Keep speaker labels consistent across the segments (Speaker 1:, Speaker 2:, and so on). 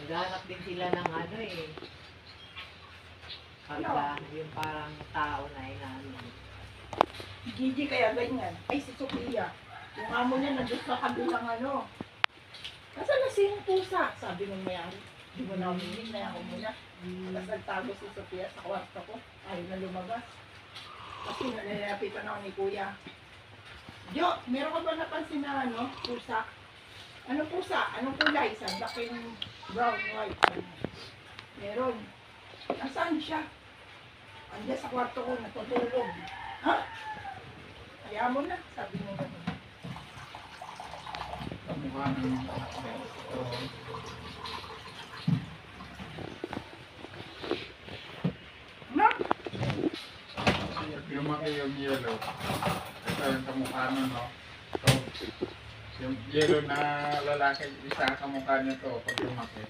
Speaker 1: Naghanap din sila ng ano eh. Pagka yung parang tao na inaano.
Speaker 2: Gigi kaya ganyan. Ay, si Sophia. Yung amo niya nandun sa kabilang ano. Kasi nasi yung pusa, sabi ng mayari. Hindi mo na uminig, na ako muna. Tapos nagtago si Sophia sa kwarto ko. Ayaw na lumabas. Kasi nalalapitan ako ni Kuya. Jo, meron ka ba napansin na ano, pusa? Anong pusa? Anong kulay? Sandaking brown, white. Meron. Nasaan siya? Andiyan sa kwarto ko, natutulog. Ha? Kaya mo na, sabi mo na.
Speaker 3: Kamukha ng
Speaker 2: No?
Speaker 3: lumaki yung yellow. Ito yung kamukha nun, no? So, yung yellow na lalaki, isa kamukha niya to pag lumaki.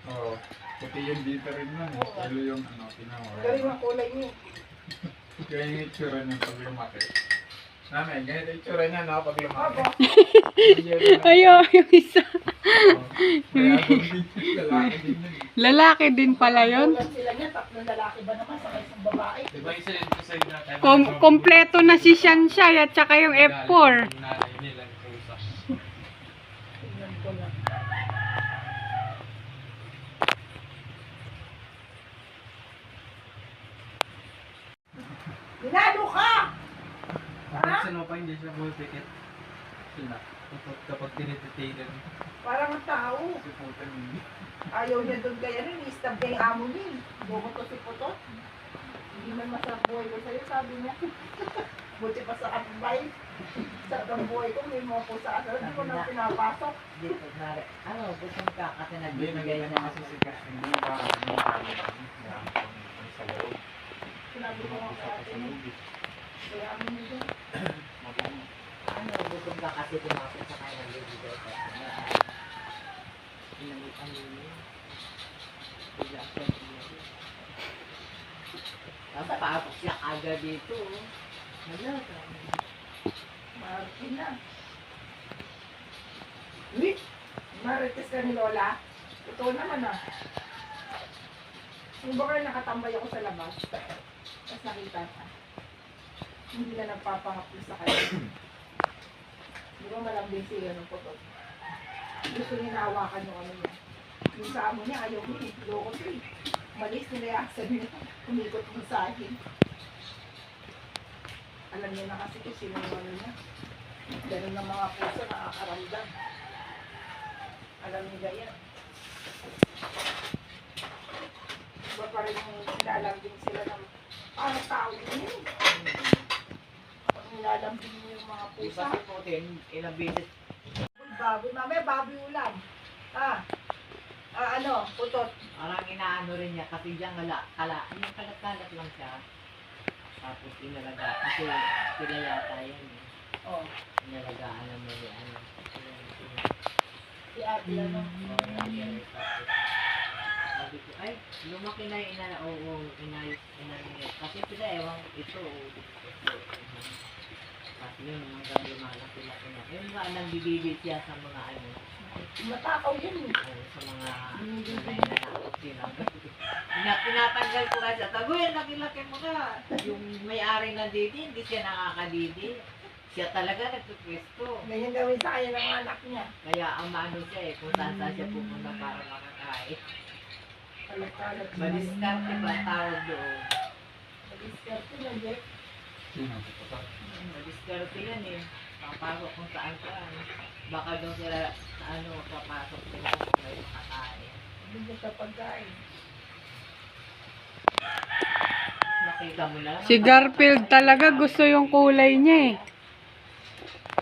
Speaker 3: Oo. Puti yung dito rin nun. Yellow yung ano, tinawag.
Speaker 2: Galing ang kulay niyo.
Speaker 3: Kaya yung itsura niya pag lumaki. Namin, ganito yung itsura niya, no? Pag lumaki.
Speaker 2: Aba,
Speaker 4: Ayaw, yung isa.
Speaker 3: Kaya din, lalaki din yun.
Speaker 4: Lalaki din pala yun.
Speaker 2: tulad sila niya, tatlong lalaki ba naman sa isang babae?
Speaker 5: Diba isa yun sa natin?
Speaker 4: Kompleto na si Shanshay at saka yung F4.
Speaker 5: Nanay nila ng kausap.
Speaker 2: Tingnan ko lang. Binado ka! Ha?
Speaker 5: Sino pa hindi siya bull ticket? Sila. Kapag tinititigan.
Speaker 2: Parang ang tao.
Speaker 5: Si Putan hindi.
Speaker 2: Ayaw niya doon kaya rin, i-stab niya yung amo niya. Bumoto si Putot. Hindi man masarap buhay ko sa'yo, sabi niya. Buti pa sa kapitbahay. Sarap ang buhay ko, may mga pusa. Hindi ko na pinapasok.
Speaker 1: Dito, nari. Ano, gusto ka kasi
Speaker 3: Hindi,
Speaker 1: nagbibigay
Speaker 3: nagiging
Speaker 1: na
Speaker 3: kasi sigas. Hindi ba sa loob.
Speaker 2: Sinabi ko nga kaya ate niya. Kaya amo niya doon.
Speaker 1: ano, gusto ka kasi pumasok sa kanya nagbibigay ka. Pinamitan mo yun. Bigla siya pinamitan. Tapos paapok siya agad dito. Hala,
Speaker 2: Martin na. Uy! Marites ka ni Lola. Totoo naman ah. Yung ba kayo nakatambay ako sa labas, tapos nakita ka. Hindi na nagpapangaplo sa kanya. Di ba malambing siya ng putot? Gusto niya nahawakan yung ano niya. Yung sa amo niya, ayaw niya. Loko siya eh. Malis nilayasan niya. Umikot mo sa akin. Alam niya na kasi kung sino yung ano niya. Ganun ng mga puso nakakaramdam. Alam niya yan. Iba pa rin yung nilalambing sila ng parang tao din yun. Pag nilalambing niyo yung mga
Speaker 1: Di
Speaker 2: pusa.
Speaker 1: ba si Putin, ilang beses
Speaker 2: Baboy, mamaya baboy ulam. Ano, putot.
Speaker 1: parang inaano rin niya kasi diyan yung kalat-kalat lang siya. Tapos inalaga, kasi sila yata yan eh.
Speaker 2: Oh,
Speaker 1: Inalagaan ng mga ano.
Speaker 2: si ate ano.
Speaker 1: Sabi ko, ay, lumaki na yung inayos. Kasi sila, ewan, ito. Kasi yun, hanggang lumalaki-laki na. Yung nga, nandibibit siya sa mga ano.
Speaker 2: Matakaw yun eh.
Speaker 1: Sa mga nanay-nanakot sila. Pinatanggal ko kasi, tagoy, laki-laki mo ka. Yung may-ari ng didi, hindi siya nakakadidi. Siya talaga nagpipwesto.
Speaker 2: Ganyan gawin sa kanya ng anak niya.
Speaker 1: Kaya ang maano siya eh, kung saan siya pupunta para makakain.
Speaker 2: Kalat-kalat.
Speaker 1: Madiskarte ba ang tawag doon?
Speaker 2: Madiskarte na, Jeff.
Speaker 3: Sino? Putot.
Speaker 1: Madiskarte yan eh. Papasok kung saan saan. Baka doon sila sa ano, papasok sila kung may makakain.
Speaker 2: Hindi sa pagkain.
Speaker 1: Nakita mo na.
Speaker 4: Si Garfield talaga gusto yung kulay niya eh.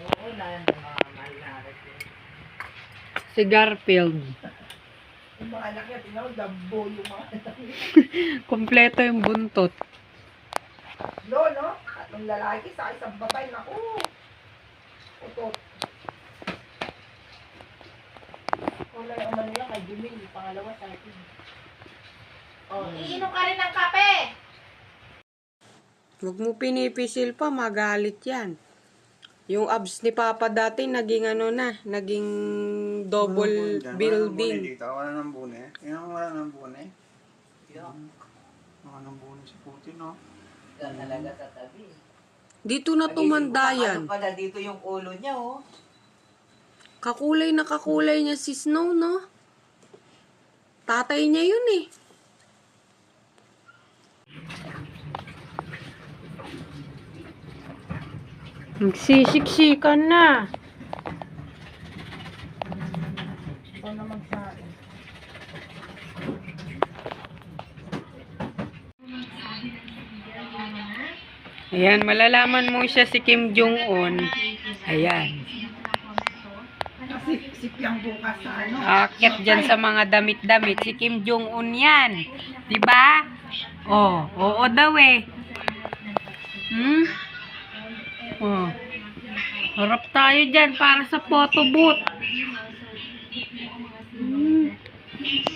Speaker 1: Oo, na mga mahal na arat yun.
Speaker 4: Si Garfield.
Speaker 2: Yung mga anak niya, tingnan mo, dambo yung mga anak niya.
Speaker 4: Kompleto yung buntot.
Speaker 2: No? Tatlong lalaki sa isang babae. Naku! Putot. Kulay ang ano niya kay Jimmy, yung pangalawa sa akin. Oh, iinom ka rin ng kape!
Speaker 4: Huwag mo pinipisil pa, magalit yan. Yung abs ni Papa dati, naging ano na, naging double building.
Speaker 3: Dito, wala nang bune. Yan, wala nang bune. Wala nang bune si Putin, no?
Speaker 1: Yan talaga sa tabi.
Speaker 4: Dito na tumanda yan.
Speaker 1: Ano pala dito yung ulo niya, oh.
Speaker 4: Kakulay na kakulay niya si Snow, no? Tatay niya yun eh. Nagsisiksikan na.
Speaker 2: Ikaw na magsain.
Speaker 4: Ayan, malalaman mo siya si Kim Jong-un. Ayan.
Speaker 2: Kasi sipyang bukas sa ano.
Speaker 4: Akit dyan sa mga damit-damit. Si Kim Jong-un yan. Diba? Oh, oo daw eh. Hmm? Oh. Harap tayo dyan para sa photo booth. Hmm.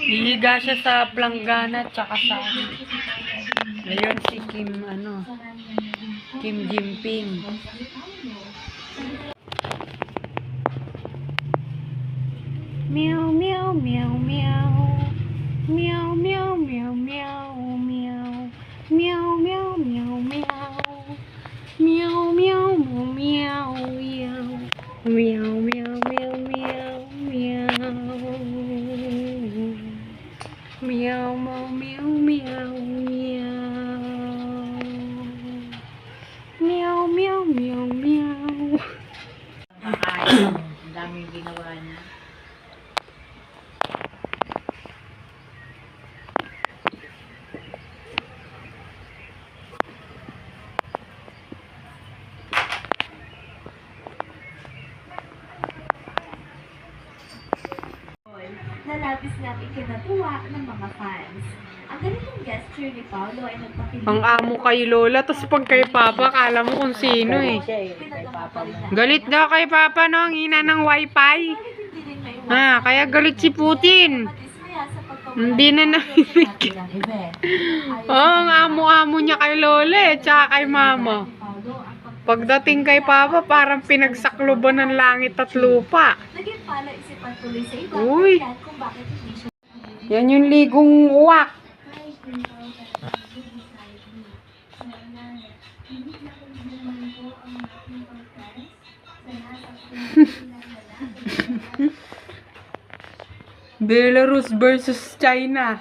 Speaker 4: Hihiga siya sa planggana tsaka sa ano. Ngayon si Kim, Kim Jinping. Meow, meow, meow, meow. Meow, meow, meow, meow, meow. Meow, meow, meow, meow. Meow, meow, meow, meow, meow. Meow, meow, meow, meow, meow. Meow, meow, meow, meow, meow. Meow, meow, meow, meow.
Speaker 1: Makain. Ang daming ginawa niya.
Speaker 6: Na labis niyang ikinatuwa ng mga fans. Ang ganitong gesture ni Paolo ay nagpakilig.
Speaker 4: Ang amo kay Lola, tapos pag kay Papa, kala mo kung sino eh. Galit daw kay Papa, no? Ang ina ng wifi. Kaya galit si Putin. Hindi na nakinig. Ang amo-amo niya kay Lola eh, tsaka kay Mama. Pagdating kay Papa, parang pinagsakloban ng langit at lupa.
Speaker 6: Naging pala isipan tuloy sa iba.
Speaker 4: Uy.
Speaker 6: Kung bakit hindi siya
Speaker 4: Yan yung ligong uwak. Belarus versus China.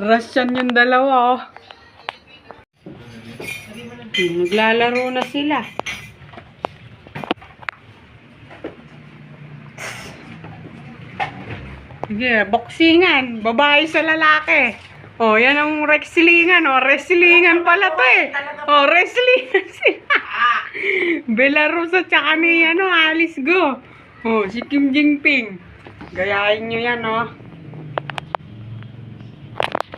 Speaker 4: Russian yung dalawa, oh. Naglalaro na sila. Sige, boxingan. Babae sa lalaki. Oh, yan ang wrestlingan. Oh, wrestlingan pala to eh. Oh, wrestlingan sila. Belarus at saka ni, Alice Go. Oh, si Kim Jinping. Gayahin nyo yan, oh.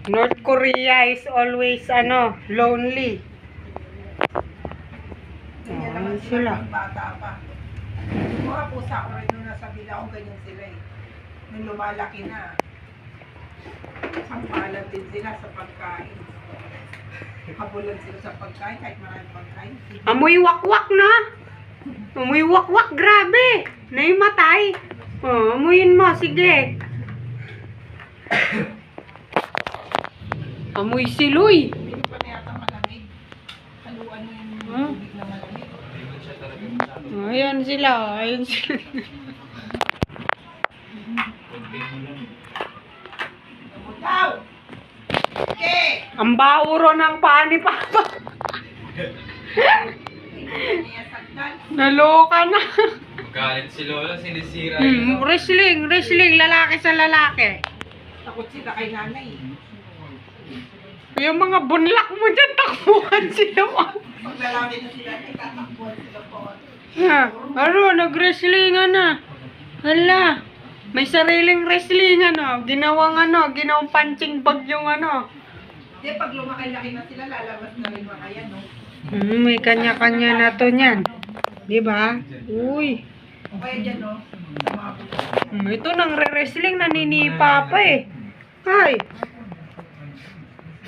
Speaker 4: North Korea is always, lonely.
Speaker 2: Ganyan naman sila. Pag bata pa. Mga pusa ko rin nung nasa bila ko ganyan sila eh. Nung lumalaki na. Sampalan din sila sa pagkain. Kabulan sila sa pagkain kahit maraming pagkain.
Speaker 4: Amoy wakwak na. Amoy wakwak, grabe. Naimatay. Oh, amuyin mo, sige. Amoy siloy.
Speaker 2: Hindi pa na yata malamig. Haluan mo yung tubig na malamig.
Speaker 4: Ayan sila, ayan sila.
Speaker 2: Butaw! Okay!
Speaker 4: Ang bauro ng paa ni Papa. Naloka na.
Speaker 5: Galit si Lola, sinisira
Speaker 4: Wrestling, lalaki sa lalaki.
Speaker 2: Takot sila kay nanay.
Speaker 4: Yung mga bunlak mo dyan, takbuhan sila.
Speaker 2: Pag lalaki na sila, itatakbuhan sila po.
Speaker 4: Nag-wrestlingan na. Hala, may sariling wrestlingan, ginawang punching bag yung
Speaker 2: Hindi, pag lumaki-laki na sila, lalabas na rin mga yan, no?
Speaker 4: May kanya-kanya na to niyan. Diba? Uy.
Speaker 2: O kaya dyan, no? Sa mga buto.
Speaker 4: Ito nang re-wrestling, naninipa pa eh. Ay.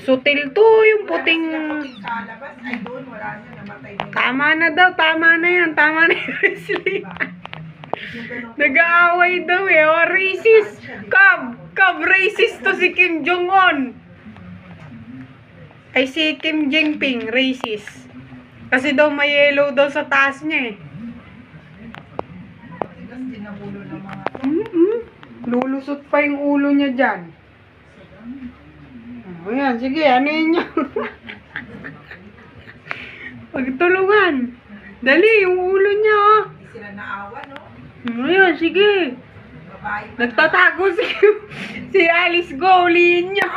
Speaker 4: Sutil to, yung puting...
Speaker 2: Puting kalabas. Ay, doon, wala na. Namatay din.
Speaker 4: Tama na daw, tama na yan. Tama na yung wrestling. Nag-aaway daw eh. O, racist. Kab, racist to si Kim Jong-un. Ay, si Kim Jinping, racist. Kasi daw may yellow daw sa taas niya eh.
Speaker 2: Tigas din ang ulo ng mga
Speaker 4: Lulusot pa yung ulo niya dyan. Ayan, sige, ano yun niya? Pagtulungan. Dali, yung ulo niya, oh.
Speaker 2: Hindi sila naawa, no?
Speaker 4: Ayan, sige.
Speaker 2: Babae pa.
Speaker 4: Nagtatago si Alice Go, ulihin niyo.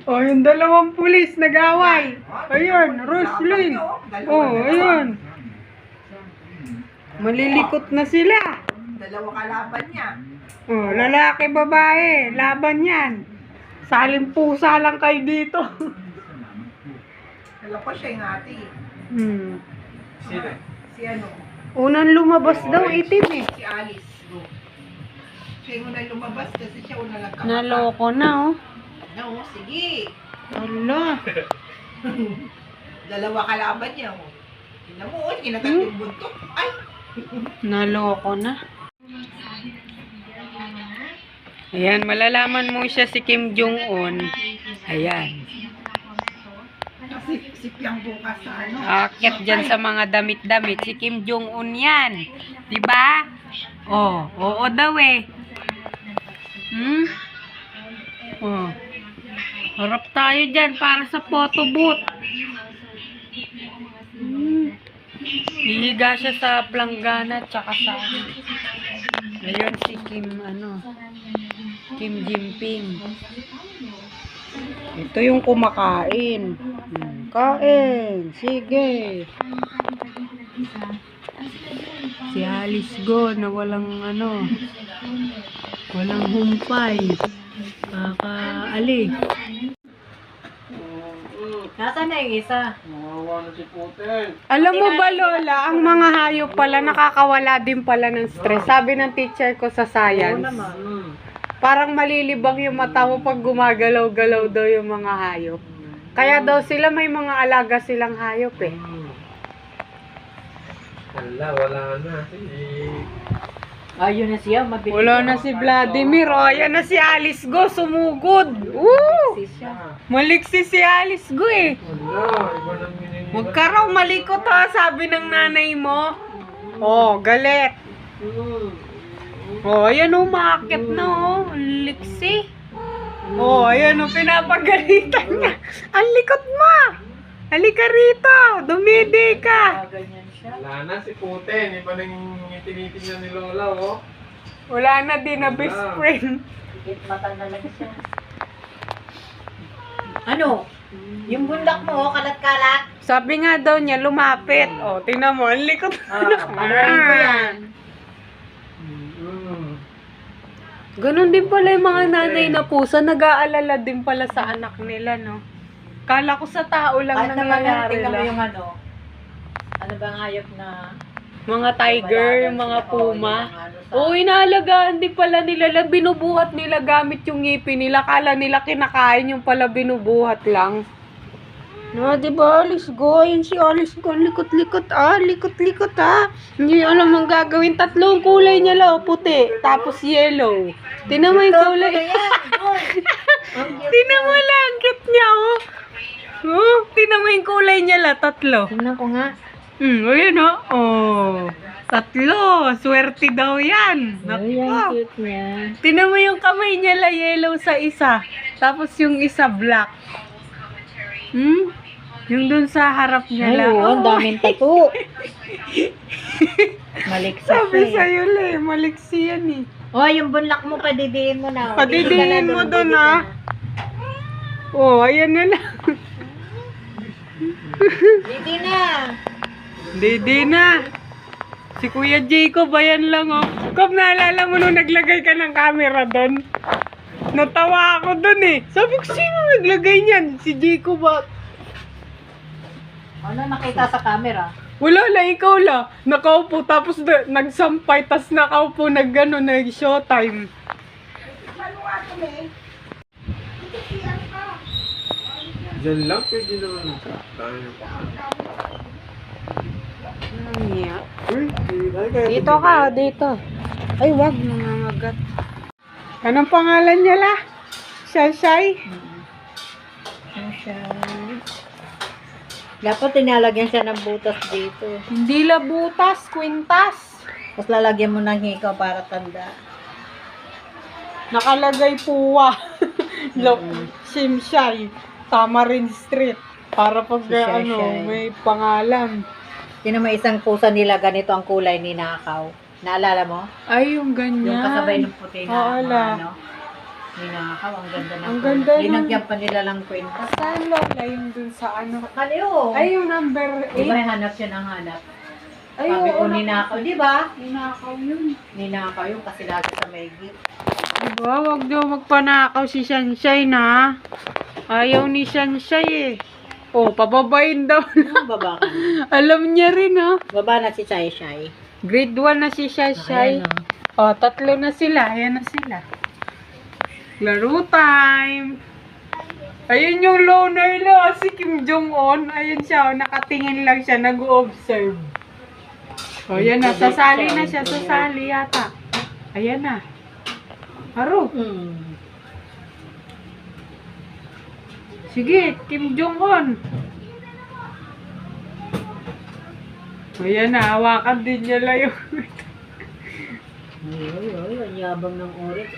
Speaker 4: Oh, yung dalawang pulis nag-away. Ayun, Roslyn. Oh, ayun. Malilikot na sila.
Speaker 2: Dalawa kalaban niya.
Speaker 4: Oh, lalaki, babae. Laban yan. Saling pusa lang kayo dito.
Speaker 2: Alam ko siya yung ate.
Speaker 5: Sino?
Speaker 2: Si ano?
Speaker 4: Unang lumabas daw, itim eh.
Speaker 2: Si Alice. Siya yung unang lumabas kasi siya unang nagkakata.
Speaker 4: Naloko na, oh.
Speaker 2: No, sige.
Speaker 4: Ala.
Speaker 2: Dalawa kalaban niya. Oh. Tingnan mo, oh, kinagat yung buntot. Ay!
Speaker 4: Naloko na. Ayan, malalaman mo siya si Kim Jong-un. Ayan.
Speaker 2: Kasi si Piang bukas sa ano.
Speaker 4: Akyat dyan sa mga damit-damit. Si Kim Jong-un yan. Diba? Oh, oo daw eh. Oh. Harap tayo dyan para sa photo booth. Hihiga siya sa planggana tsaka sa ayun si Kim Kim Jinping. Ito yung kumakain. Kain. Sige. Si Alice Go na walang walang humpay. Kakaalig.
Speaker 1: Nasaan na yung isa?
Speaker 3: Nawawa na si Putin.
Speaker 4: Alam mo ba, Lola, ang mga hayop pala nakakawala din pala ng stress. Sabi ng teacher ko sa
Speaker 1: Oo
Speaker 4: science.
Speaker 1: naman.
Speaker 4: Parang malilibang yung mata mo pag gumagalaw-galaw daw yung mga hayop. Kaya daw sila may mga alaga silang hayop eh.
Speaker 5: Wala na.
Speaker 1: Ayun na siya, mabilis.
Speaker 4: Wala na si Vladimir. O, ayan na si Alice Go, sumugod. Woo! Maliksi si Alice Go eh.
Speaker 5: Iba nang minili.
Speaker 4: Huwag ka raw malikot ha, sabi ng nanay mo. Oh, galit. Oh, ayan o, umaakit na o. Liksi. Oh, ayan o, pinapagalitan niya. Ang likot mo. Halika rito, dumidi ka.
Speaker 1: Ganyan siya.
Speaker 5: Wala na si Putin. Iba nang tinitingnan ni Lola, oh.
Speaker 4: Wala na din na best friend.
Speaker 1: Matanda lang siya. Ano? Yung bundak mo, kalat-kalat.
Speaker 4: Sabi nga daw niya, lumapit. Oh, tingnan mo, ang likot.
Speaker 1: Panorin ko yan.
Speaker 4: Ganon din pala yung mga nanay na pusa, nag-aalala din pala sa anak nila, no? Kala ko sa tao lang
Speaker 1: Kahit naman
Speaker 4: nangyayari
Speaker 1: tingnan mo
Speaker 4: lang.
Speaker 1: yung ano bang hayop na
Speaker 4: Mga tiger, yung mga puma.
Speaker 1: Oo,
Speaker 4: Oo, inaalagaan din pala nila lang. Binubuhat nila gamit yung ngipin nila. Kala nila kinakain, yung pala binubuhat lang. No, diba, Alice Go? Yun si Alice Go. Likot-likot likot-likot Hindi alam ang gagawin. Tatlong kulay niya lang, puti. Tapos yellow. Tinan mo yung kulay. Tinan mo lang, ang cute niya, oh. Oh, tinan mo yung kulay niya lang, tatlo.
Speaker 1: tingnan ko nga.
Speaker 4: Ayun o. Oh. Tatlo. Swerte daw yan. Naku.
Speaker 1: Cute niya.
Speaker 4: Tinan mo yung kamay niya la yellow sa isa. Tapos yung isa black. Yung dun sa harap niya
Speaker 1: Ay,
Speaker 4: la.
Speaker 1: oo, ang daming tattoo. Maliksi
Speaker 4: Sabi
Speaker 1: siya eh.
Speaker 4: sa'yo la eh. Maliksi yan eh.
Speaker 1: Oh, yung bunlak mo, padidiin mo na.
Speaker 4: Padidiin mo dun, ah. Oh, ayan na lang.
Speaker 1: Didi na.
Speaker 4: Didi na. Si Kuya Jacob, ayan lang oh. Kung naalala mo nung naglagay ka ng camera doon. Natawa ako doon eh. Sabi ko, sino naglagay niyan? Si Jacob ah.
Speaker 1: Ano nakita sa camera?
Speaker 4: Wala la, ikaw la. Nakaupo, tapos nagsampay, tapos nakaupo, nag-showtime.
Speaker 2: Ano nga kami?
Speaker 5: Diyan lang, pwede naman tayo.
Speaker 4: Dito ka, dito. Ay, wag, nangangagat. Anong pangalan niya la? Shai?
Speaker 1: Dapat tinalagyan siya ng butas dito.
Speaker 4: Hindi la butas, kwintas.
Speaker 1: Tapos lalagyan mo ng hikaw para tanda.
Speaker 4: Nakalagay puwa. Simshay. Tamarin Street. Para pag
Speaker 1: Simshay.
Speaker 4: may pangalan.
Speaker 1: Yun naman isang pusa nila, ganito ang kulay ni Nakaw. Naalala mo?
Speaker 4: Ay, yung ganyan.
Speaker 1: Yung kasabay ng puti na
Speaker 4: Oo, ala.
Speaker 1: ano. Ni Nakaw, ang ganda ng
Speaker 4: Ang ganda ng-
Speaker 1: Linagyan pa nila lang kwenta.
Speaker 4: Saan lola yung dun sa ano?
Speaker 1: Kaliyo.
Speaker 4: Ay, yung number
Speaker 1: Di ba
Speaker 4: 8.
Speaker 1: hanap siya ng hanap?
Speaker 4: Ay,
Speaker 1: Sabi ko
Speaker 4: oo,
Speaker 1: ni Nakaw, di ba?
Speaker 4: ninakaw yun.
Speaker 1: Ni Nakaw yung kasi lagi sa may gate.
Speaker 4: Diba, wag daw magpanakaw si Shanshay na. Ayaw ni Shanshay eh. Oh, pababain daw.
Speaker 1: Ano baba ka na?
Speaker 4: Alam niya rin ah.
Speaker 1: Baba na si Chai Shai.
Speaker 4: Grade 1 na si Shanshay.
Speaker 1: Ayan, oh.
Speaker 4: Oh, 3 na sila. Ayan na sila. Laro time. Ayun yung loner lo, si Kim Jong-un. Ayun siya, oh, nakatingin lang siya, nag-observe. Oh, yan na, sasali na siya, sasali yata. Ayan na. Haro. Sige, Kim Jong-un. Ayan na, hawakan din niya lang yung...
Speaker 1: Ay, ang yabang ng orange.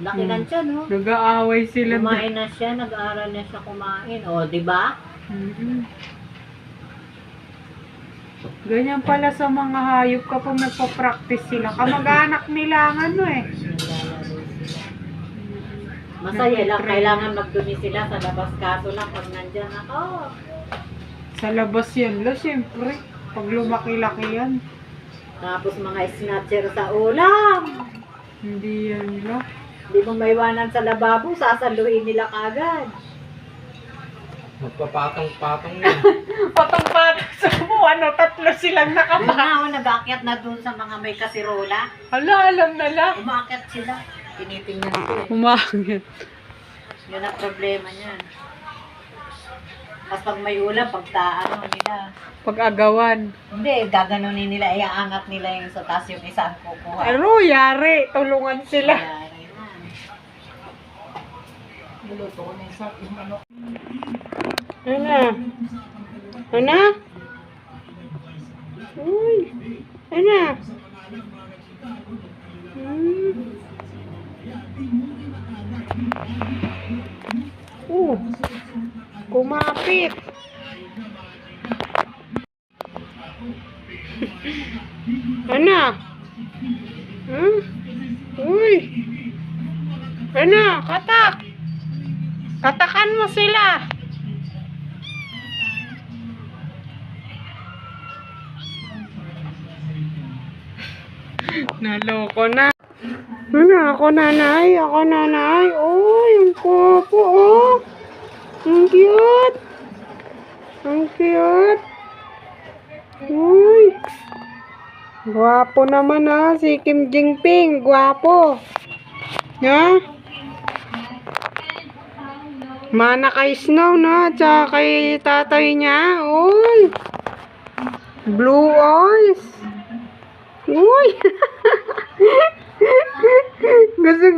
Speaker 1: Laki lang siya, no?
Speaker 4: Nag-aaway sila.
Speaker 1: Kumain na siya, nag-aaral na siya kumain. O, di ba?
Speaker 4: Mm-mm. Ganyan pala sa mga hayop kapag nagpa-practice sila. Kamag-anak nila ang ano eh.
Speaker 1: Masaya lang, kailangan magdumi sila sa labas. Kaso lang, pag nandyan ako.
Speaker 4: Sa labas yan la, siyempre. Pag lumaki-laki yan.
Speaker 1: Tapos mga snatcher sa ulam.
Speaker 4: Hindi yan la.
Speaker 1: Hindi mo maiwanan sa lababo, sasaluhin nila kagad.
Speaker 5: Magpapatong-patong yun.
Speaker 4: Patong-patong sa ano, 3 silang
Speaker 1: Yung
Speaker 4: nakapa.
Speaker 1: nga, nag-aakyat na dun sa mga may kasirola.
Speaker 4: Hala, alam na la.
Speaker 1: Umaakyat sila. Tinitingnan sila.
Speaker 4: Umangit.
Speaker 1: Yun ang problema niyan. Tapos pag may ulam, pagtaano nila.
Speaker 4: Pag-agawan.
Speaker 1: Hindi, gaganunin nila, iaangat nila yung sa taas yung isa ang kukuha.
Speaker 4: Ano, yari. Tulungan sila.
Speaker 1: Yari na.
Speaker 2: Niluto ko na yung ano.
Speaker 4: Ano? Ano? Uy. Ano? Kumapit. Ano? Uy. Ano? Katak. Katakan mo sila. Naloko na. Ano? Ako nanay. Ako nanay. Oh, yung kupo. Oh. Ang cute. Ang cute. Uy. Gwapo naman ah. Si Kim Jinping. Gwapo. Ha? Mana kay Snow, no? Tsaka kay tatay niya. Uy. Blue eyes. Uy.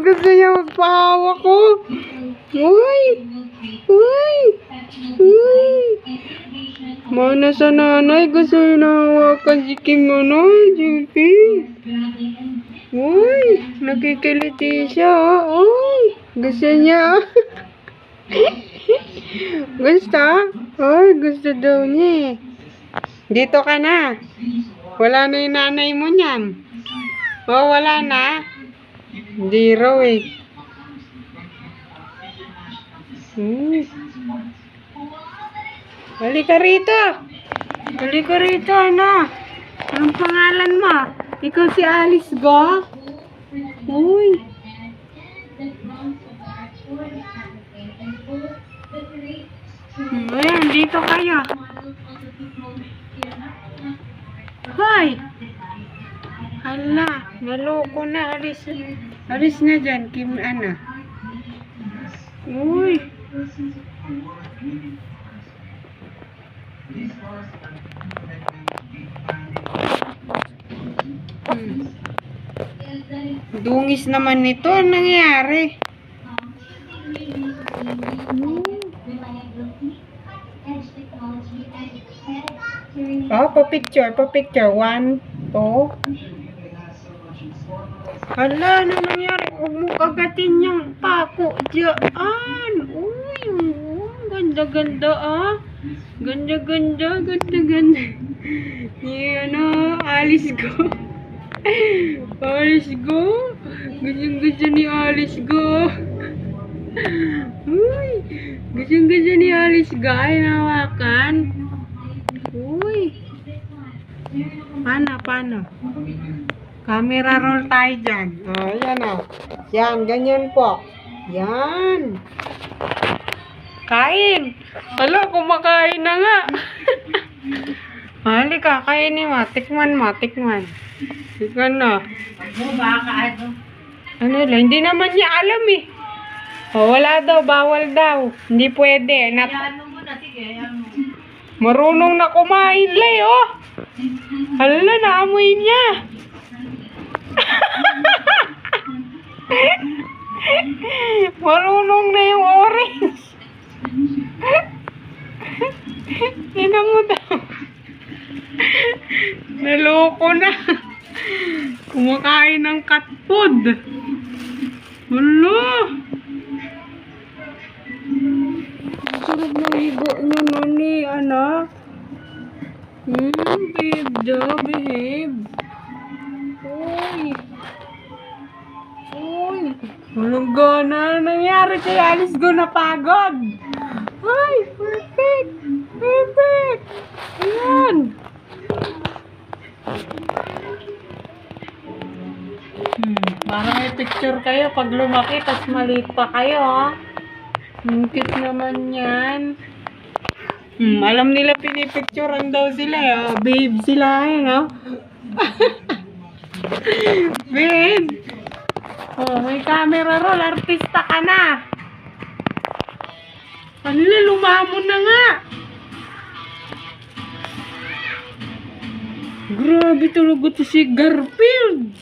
Speaker 4: Gusto niya magpahawak ko. Uy. Uy. Uy. Mana sa nanay. Gusto niya nahawakan si Kim, ano? Jinping. Uy. Nakikiliti siya. Uy. Gusto niya. Gusto? Ay, gusto daw niya. Dito ka na. Wala na yung nanay mo niyan. Oh, wala na. Hindi raw eh. Halika rito. Halika rito, ano? Anong pangalan mo? Ikaw si Alice Go? Uy. Ayan, dito kayo. Hoy! Hala, naloko na. Alis. Alis na dyan, Kim, ano? Uy. Hmm. Dungis naman nito. Anong nangyari? Oh, pa-picture. 1, 2. Hala, ano nangyari? Huwag mo kagatin yung pako dyan. Uy, ganda-ganda ah. Ganda-ganda. Yan Alice go. Alice go. Ganda ni Alice go. Uy, ganda ni Alice go. Ay, nawakan. Uy. Paano? Camera roll tayo dyan. Yan Yan, ganyan po. Yan. Kain. Hala, kumakain na nga. Halika, kainin mo. Tikman mo. Tikman na.
Speaker 1: Ano, baka ano?
Speaker 4: Ano lang, hindi naman niya alam eh. Wala daw, bawal daw. Hindi pwede.
Speaker 1: Ano mo na, sige. Ano?
Speaker 4: Marunong na kumain lay, oh. Hala, naamoy niya. Marunong na yung orange. Tingnan mo daw. Naloko na. Kumakain ng cat food. Hala. Sarap ng higo nyo nun eh, anak. Behave daw, behave. Uy. Walang gana. Nangyari kay Alice go napagod. Ay, perfect. Ayan. Parang may picture kayo pag lumaki, tas maliit pa kayo, ha? Cute naman yan. Alam nila pinipicturean daw sila, babe sila, ha? Babe! May camera roll, artista ka na. Kanila, lumamon na nga. Grabe talaga to si Garfield.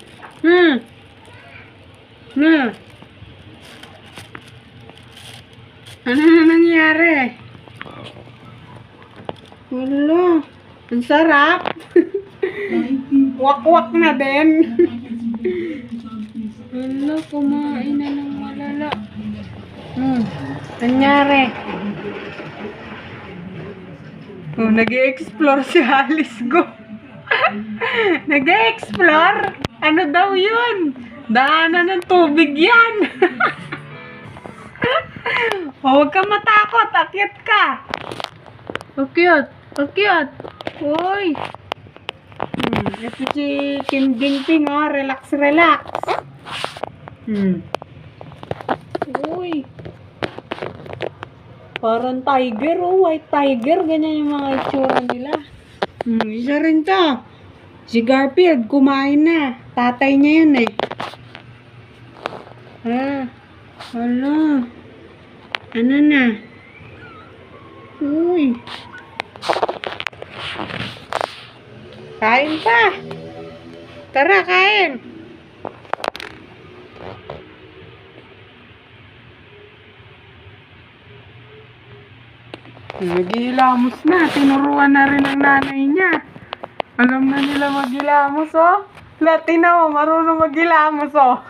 Speaker 4: Ano na nangyari? Wala. Ang sarap. Wak-wak na din. Wala, kumain na ng malala. Nangyari. Nag-i-explore si Alice go. Nag-i-explore? Ano daw yun? Daanan ng tubig yan. Huwag ka matakot. Akyat ka. Akyat. Uy. Ito si Kim Jinping, relax. Uy. Parang tiger, white tiger. Ganyan yung mga itsura nila. Isa rin to. Si Garfield, kumain na. Tatay niya yun eh. Hala. Ano na? Uy. Kain pa. Tara, kain. Naghihilamos na. Tinuruan na rin ang nanay niya. Alam na nila maghilamos, oh. Latina mo, marunong maghilamos, oh.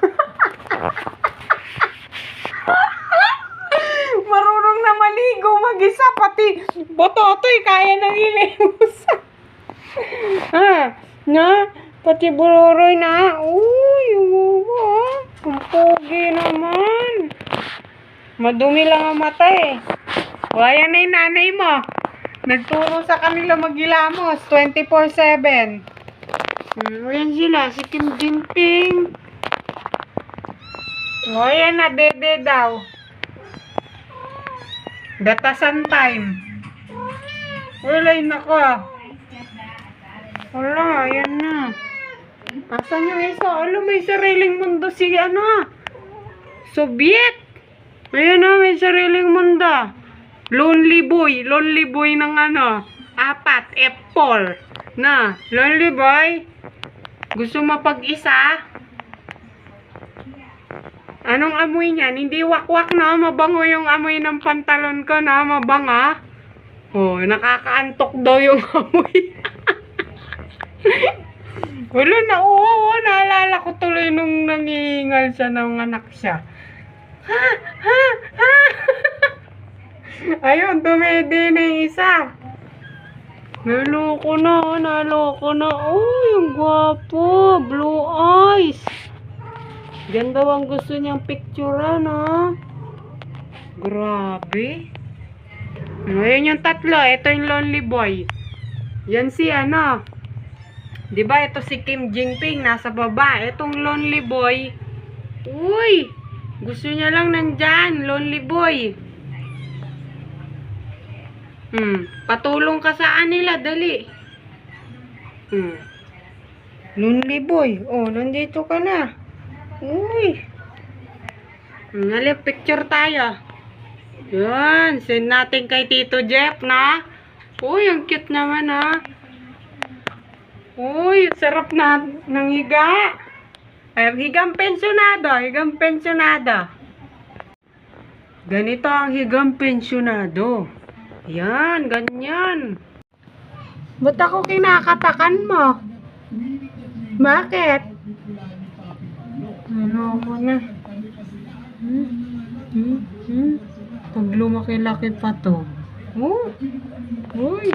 Speaker 4: Marunong na maligo mag-isa, pati bototoy kaya nang hilamos. Pati bururoy na. Uy, ang pogi naman. Madumi lang ang mata eh. O, ayan na yung nanay mo. Nagturo sa kanila maghilamos 24/7. Ayan sila, si Kim Jinping. O, ayan na, dede daw. Datasan time. Walay nako. Wala, ayan na. Asan yung isa? Alam, may sariling mundo si Soviet. Ayan na, may sariling mundo. Lonely boy ng ano, 4, F4. Na, lonely boy. Gusto mapag-isa? Anong amoy niyan? Hindi wakwak na, mabango yung amoy ng pantalon ko na, mabanga. Oh, nakakaantok daw yung amoy. Wala na, oo, naalala ko tuloy nung nangingal siya ng anak siya. Ha, ha, ha. Ayun, tumedi na yung isa. Naloko na. Oh, yung gwapo, blue eyes. Ganda ang gusto niyang picturean, ha? Grabe. Ngayon yung tatlo, ito yung lonely boy. Yan si ano. 'Di ba ito si Kim Jinping nasa baba. Itong lonely boy. Uy, gusto niya lang nandyan, lonely boy. Patulong ka sa kanila, dali. Lonely boy. Oh, nandito ka na. Uy. Picture tayo. Yan, send natin kay Tito Jeff na. Uy, ang cute naman, ha. Uy, sarap na ng higa. Ay, higang pensyonado. Ganito ang higang pensyonado. Yan, ganyan. Ba't ako kinakatakan mo? Bakit? Ano ako na? Pag lumaki-laki pa to. Oh. Uy.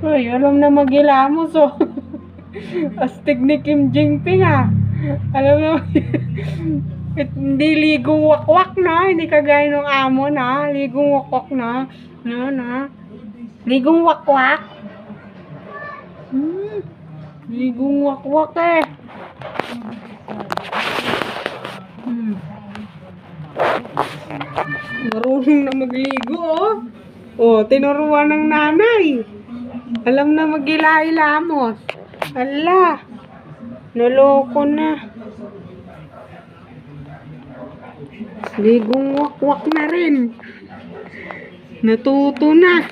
Speaker 4: Uy, alam na magilamos, oh. Astig ni Kim Jinping, ah. Alam na, hindi ligong wakwak na. Hindi kagaya ng amo na. Ligong wakwak na. Ligong wakwak. Ligong wakwak, eh. Marunong na magligo, oh. Oh, tinuruan ng nanay. Alam na magila-ilamos. Ala, naloko na. Ligong wakwak na rin. Natuto na.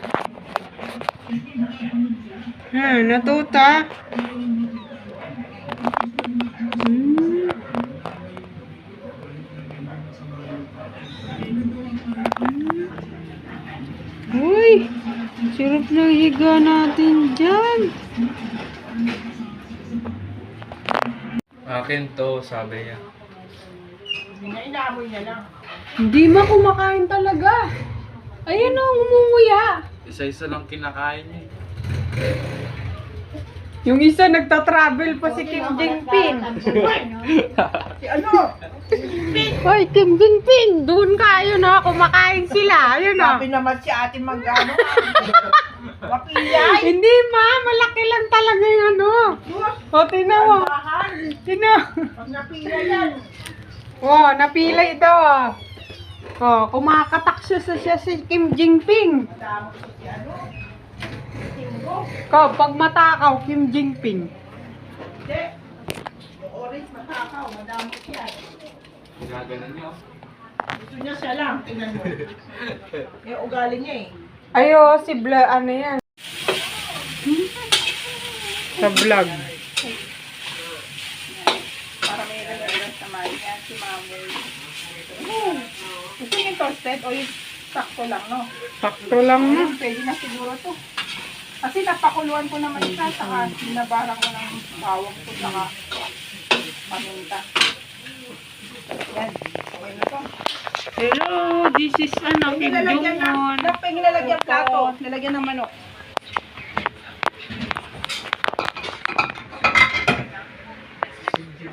Speaker 4: Natuto. Uy, sarap ng higa natin dyan.
Speaker 5: Akin to, sabi niya.
Speaker 2: Inaamoy niya lang.
Speaker 4: Hindi ma kumakain talaga. Ayan o, umunguya.
Speaker 5: Isa-isa lang kinakain niya.
Speaker 4: Yung isa nagta-travel pa si Kim Jinping.
Speaker 2: Si ano?
Speaker 4: Hoy, Kim Jinping, doon ka. Ayun o, kumakain sila. Ayun o.
Speaker 2: Sabi naman si ate Manggano. Mapiyay.
Speaker 4: Hindi ma, malaki lang talaga yung ano. O, tingnan mo. Tingnan.
Speaker 2: Pag napila yan.
Speaker 4: Oh, napilay daw ah. Oh, kumakatak siya si Kim Jinping.
Speaker 2: Damo si ano? Tinggo.
Speaker 4: Pag matakaw, Kim Jinping.
Speaker 2: Hindi. Yung orange matakaw. Madamo siya.
Speaker 5: Gaganan niya.
Speaker 2: Gusto niya siya lang. Tingnan mo. Yung ugali niya eh.
Speaker 4: Ayo, si vlog, ano yan? Sa vlog.
Speaker 2: Para may reference naman yan si Mamoy. Gusto niyo toasted o yung sakto lang, no?
Speaker 4: Sakto lang na.
Speaker 2: Pwede na siguro to. Kasi napakuluan ko naman siya, saka binabaran ko ng bawang ko, saka paminta. Yan, okay na to.
Speaker 4: Hello, this is ano, Kim
Speaker 2: Nilalagyan
Speaker 4: Jong-un.
Speaker 2: na, nilalagyan plato, nilalagyan ng manok.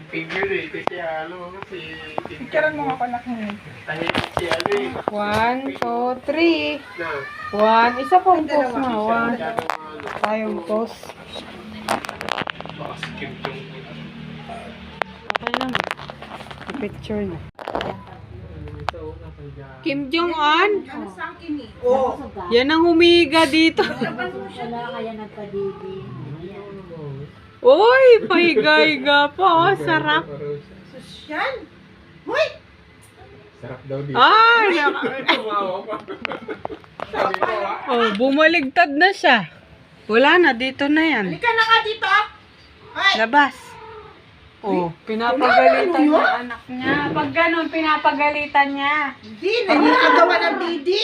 Speaker 3: Finger eh, kasi ano, si...
Speaker 2: Picturean mo nga anak mo.
Speaker 3: Tahimik si ano eh.
Speaker 4: 1, 2, 3.
Speaker 3: Na,
Speaker 4: 1, isa pong post na. 1.
Speaker 3: masyadong ano.
Speaker 4: Tayong post.
Speaker 5: Baka si Kim Jong-un.
Speaker 4: Okay lang. Picture na. Kim Jong-un?
Speaker 2: Ano sa akin eh? Oo.
Speaker 4: Yan ang humiga dito. Uy, pahiga-higa pa. Oh, sarap.
Speaker 2: Sosyal. Hoy!
Speaker 3: Sarap daw dito.
Speaker 4: Ay,
Speaker 3: Tumawa pa. Sabi ko,
Speaker 4: oh, bumaligtad na siya. Wala na, dito na yan.
Speaker 2: Halika na nga dito. Ay,
Speaker 4: Labas. Oh, pinapagalitan yung anak niya. Pag ganun, pinapagalitan niya.
Speaker 2: hindi. Nagkagawa ng didi.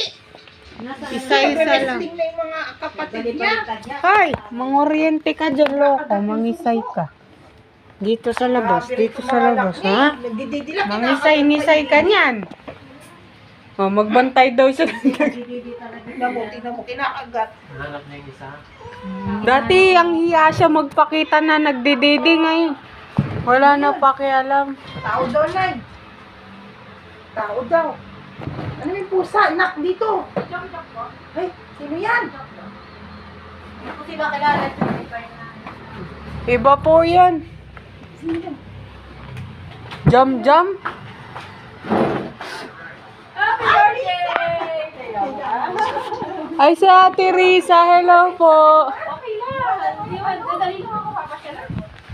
Speaker 4: Isa-isa lang.
Speaker 2: Wrestling na yung mga kapatid niya.
Speaker 4: Hoy, mangoriente ka dyan, loko. Mangisay ka. Dito sa labas, dito sa labas, ha?
Speaker 2: Nagdididi lang.
Speaker 4: Mangisay-nisay ka niyan. Oh, magbantay daw siya.
Speaker 2: Tingnan mo, kinakagat.
Speaker 5: Hanap niya yung isa.
Speaker 4: Dati, ang hiya siya magpakita na nagdididi ngayon. Wala na pakialam.
Speaker 2: Tao daw, Nay. Tao daw. Ano yung pusa? Nak dito. Ay, sino yan?
Speaker 4: Iba po yan.
Speaker 2: Sino yan?
Speaker 4: Jam-jam. Ay, si Ate Risa. Hello po.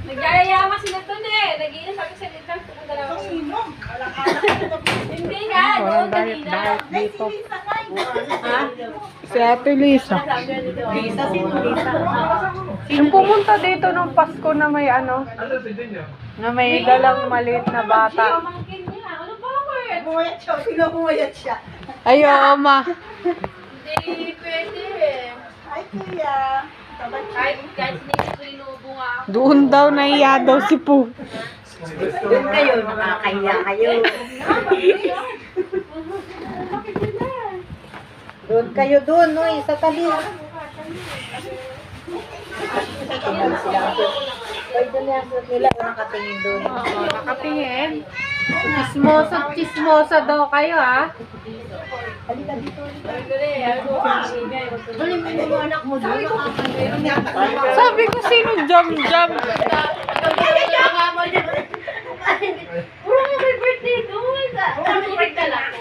Speaker 7: Nagyayayaman sila doon eh. Nag-iinom sabi sa litang sa dalawa.
Speaker 2: Sino? Alang-alang.
Speaker 7: Hindi nga, doon kanina.
Speaker 2: Nay, si Lisa, Nay.
Speaker 4: Si Ate Lisa.
Speaker 1: Lisa, sino Lisa?
Speaker 4: Yung pumunta dito nung Pasko na may ano,
Speaker 3: ano si Daniel?
Speaker 4: na may dalang maliit na bata.
Speaker 7: Pamangkin niya. Ano ba ako eh?
Speaker 2: Bumayat siya. Sino bumayat siya?
Speaker 4: Ay, oo, ma.
Speaker 7: Hindi pwede eh.
Speaker 2: Ay, kuya.
Speaker 7: Kahit sinibunga ako.
Speaker 4: Doon daw naiya daw si Poo.
Speaker 1: Doon kayo, nakakahiya kayo. Doon kayo doon, no, sa tabi. Ay, doon yan nila, nakatingin doon.
Speaker 4: Oo, nakatingin. Chismosa daw kayo, ha?
Speaker 1: Dali mo yung anak mo doon, nakakahiya.
Speaker 4: Sabi ko, sino jam-jam?
Speaker 7: Puro nga may birthday doon. Ano birthday lang?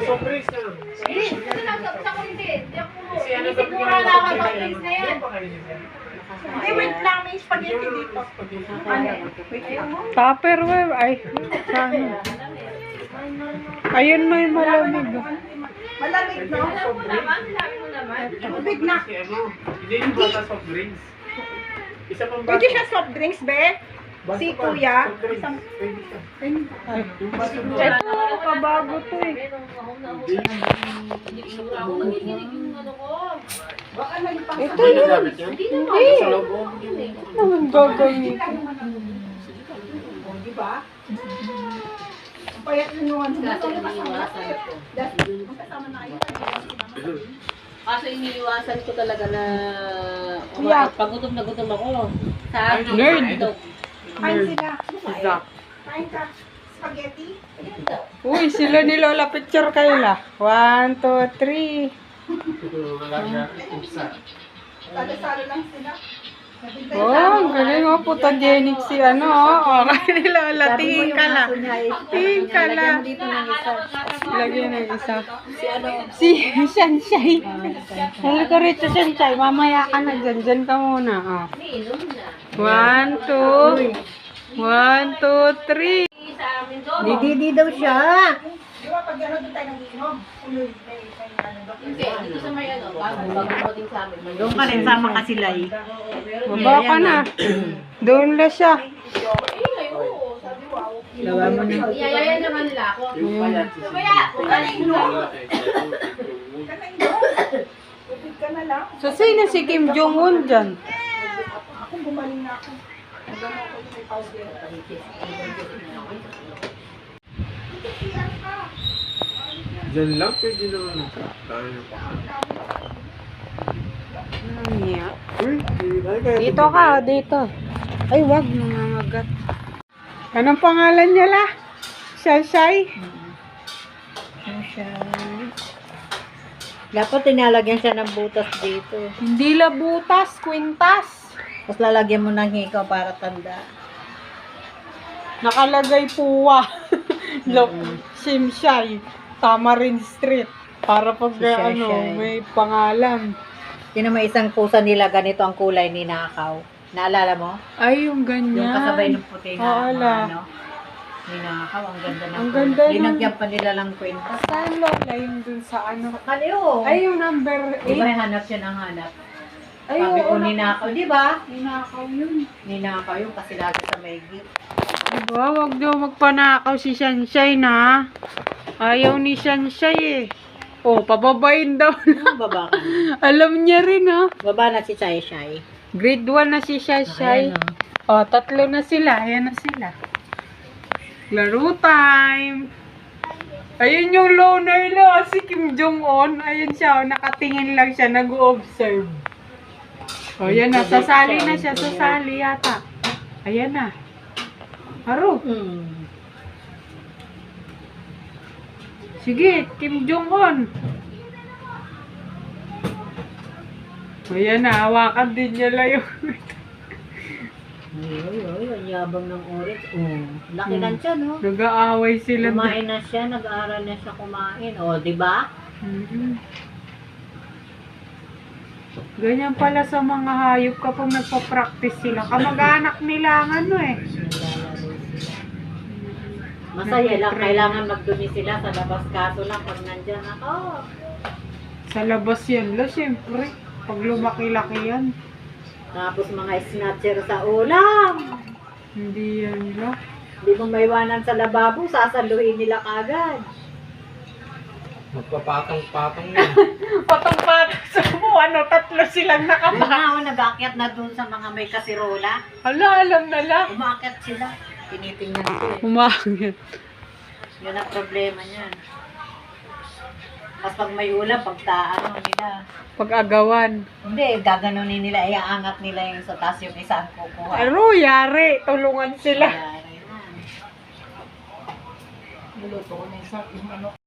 Speaker 3: Surprise na.
Speaker 7: Hindi lang sa kundi. Hindi ako. Sigura na ako mag-place na yan.
Speaker 2: Hindi, wait lang. May spaghetti dito.
Speaker 4: Tupperware. Ay, sana. Ayun, may malamig.
Speaker 2: Malamig, no?
Speaker 7: Alam mo naman, sinabi mo naman.
Speaker 2: Tubig na.
Speaker 3: Si ano? Hindi yung bata soft drinks. Isa pang bata.
Speaker 2: Pwede siya soft drinks, be?
Speaker 3: Basta
Speaker 2: Si
Speaker 3: pa,
Speaker 2: kuya?
Speaker 3: soft drinks.
Speaker 2: Isang...
Speaker 3: Pwede siya. Yung bata mo.
Speaker 4: Ito, kabago to eh.
Speaker 7: Sigura ako nagiginig yung ano ko.
Speaker 2: Baka nalipang
Speaker 4: Ito yun.
Speaker 7: Hindi naman.
Speaker 4: Hindi. Naman gagawin.
Speaker 2: Di ba? Ang payat nun yung ano.
Speaker 1: Kasi iniiwasan ko.
Speaker 2: Kasama na kayo.
Speaker 1: Kaso iniiwasan ko talaga na
Speaker 2: Kuya.
Speaker 1: pag gutom na gutom ako. Sa akin,
Speaker 4: Nerd.
Speaker 1: ito.
Speaker 2: Kain sila.
Speaker 4: Zak.
Speaker 2: Kain ka. Spaghetti.
Speaker 4: Uy, sila ni Lola picture kayo la. 1, 2, 3.
Speaker 3: Malaga, pupsa.
Speaker 2: Salo-salo lang sila. Nabintay
Speaker 4: Oh, ang galing oh, photogenic si ano oh. Okay ni Lola, tingin ka lang. Tingin ka lang.
Speaker 1: Dito ng isa.
Speaker 4: Lagyan ng isa.
Speaker 1: Si ano?
Speaker 4: Si Shanshay. Halika rito, Shanshay. Mamaya ka na dyan. Dyan ka muna. Oh. 1, 2. 1, 2, 3.
Speaker 7: Sa amin doon.
Speaker 1: Dididi daw siya.
Speaker 2: Di ba pag gano'n doon tayo nag-inom? Uloy, may ano doon.
Speaker 1: Hindi, dito sa may ano, bago dumating sa amin. Doon ka rin sama ka sila eh.
Speaker 4: Baba ka na. Doon na siya.
Speaker 1: Lawa mo na.
Speaker 7: Iyayayan naman nila ako.
Speaker 3: Yung payat.
Speaker 7: Kaya, ugaling mo.
Speaker 2: Tubig ka na lang.
Speaker 4: So, sino si Kim Jong-un dyan?
Speaker 2: Ako gumaling na ako. Nagano ako yung may powder.
Speaker 3: Diyan lang, pwede naman. Tayo na pa.
Speaker 4: Dito ka, dito. Ay, wag, nangangagat. Anong pangalan niya la? Shai?
Speaker 1: Dapat tinalagyan siya ng butas dito.
Speaker 4: Hindi la butas, kwintas.
Speaker 1: Tapos lalagyan mo ng hikaw para tanda.
Speaker 4: Nakalagay puwa. Look, Simshay. Tamarin Street. Para pag
Speaker 1: Shai.
Speaker 4: may pangalan.
Speaker 1: Sino may isang pusa nila, ganito ang kulay ni Nakaw. Naalala mo?
Speaker 4: Ay, yung ganyan.
Speaker 1: Yung kasabay ng puti na
Speaker 4: Oo,
Speaker 1: mga
Speaker 4: la.
Speaker 1: ano. Ninakaw, ang ganda ng
Speaker 4: Ang ganda ng-
Speaker 1: Linagyan pa nila lang kwenta.
Speaker 4: Saan lola yung dun sa ano?
Speaker 1: Kaliw.
Speaker 4: Ay, yung number
Speaker 1: Di ba
Speaker 4: 8.
Speaker 1: hanap siya ng hanap?
Speaker 4: Ay,
Speaker 1: Sabi ko
Speaker 4: oo,
Speaker 1: ninakaw, di ba?
Speaker 4: ninakaw yun.
Speaker 1: Ninakaw yun kasi lagi sa may gate.
Speaker 4: Diba, wag daw magpanakaw si Shanshay na. Ayaw ni Shanshay eh. Oh, pababain daw.
Speaker 1: Baba ka na.
Speaker 4: Alam niya rin ah.
Speaker 1: Baba na si Chai Shai.
Speaker 4: Grade 1 na si Shanshay.
Speaker 1: Ayan,
Speaker 4: Oh, 3 na sila. Ayan na sila. Laro time. Ayun yung loner na si Kim Jong-un. Ayun siya, oh, nakatingin lang siya, nag-observe. Oh, yan na, sasali na siya, sasali yata. Ayan na. Haro. Sige, Kim Jong-un. Ayan na, hawakan din niya lang yung...
Speaker 1: Ay, ang yabang ng orange. Laki lang siya, no?
Speaker 4: Nag-aaway sila.
Speaker 1: Kumain na siya, nag-aaral na siya kumain. O, di ba?
Speaker 4: Mhm. Ganyan pala sa mga hayop kapag nagpa-practice sila. Kamag-anak nila ang ano eh.
Speaker 1: Masaya lang, kailangan magdumi sila sa labas. Kaso lang, pag nandyan ako.
Speaker 4: Sa labas yan lo, siyempre. Pag lumaki-laki yan.
Speaker 1: Tapos mga snatcher sa ulam.
Speaker 4: Hindi yan lo.
Speaker 1: Hindi mo maiwanan sa lababo, sasaluhin nila kagad.
Speaker 5: Magpapatong-patong yan.
Speaker 4: Patong-patong sa ano, 3 silang
Speaker 1: Yung
Speaker 4: nakapa.
Speaker 1: nga, nag-aakyat na dun sa mga may kasirola.
Speaker 4: Hala, alam na lang.
Speaker 1: Umakyat sila. Tinitingnan sila.
Speaker 4: Umangit.
Speaker 1: Yun ang problema niyan. Tapos pag may ulam, ano nila.
Speaker 4: Pag-agawan.
Speaker 1: Hindi, gaganunin nila, iaangat nila yung sa taas yung isa ang kukuha.
Speaker 4: Pero yari, tulungan sila.
Speaker 1: Yari na.
Speaker 2: Niluto ko na yung ano,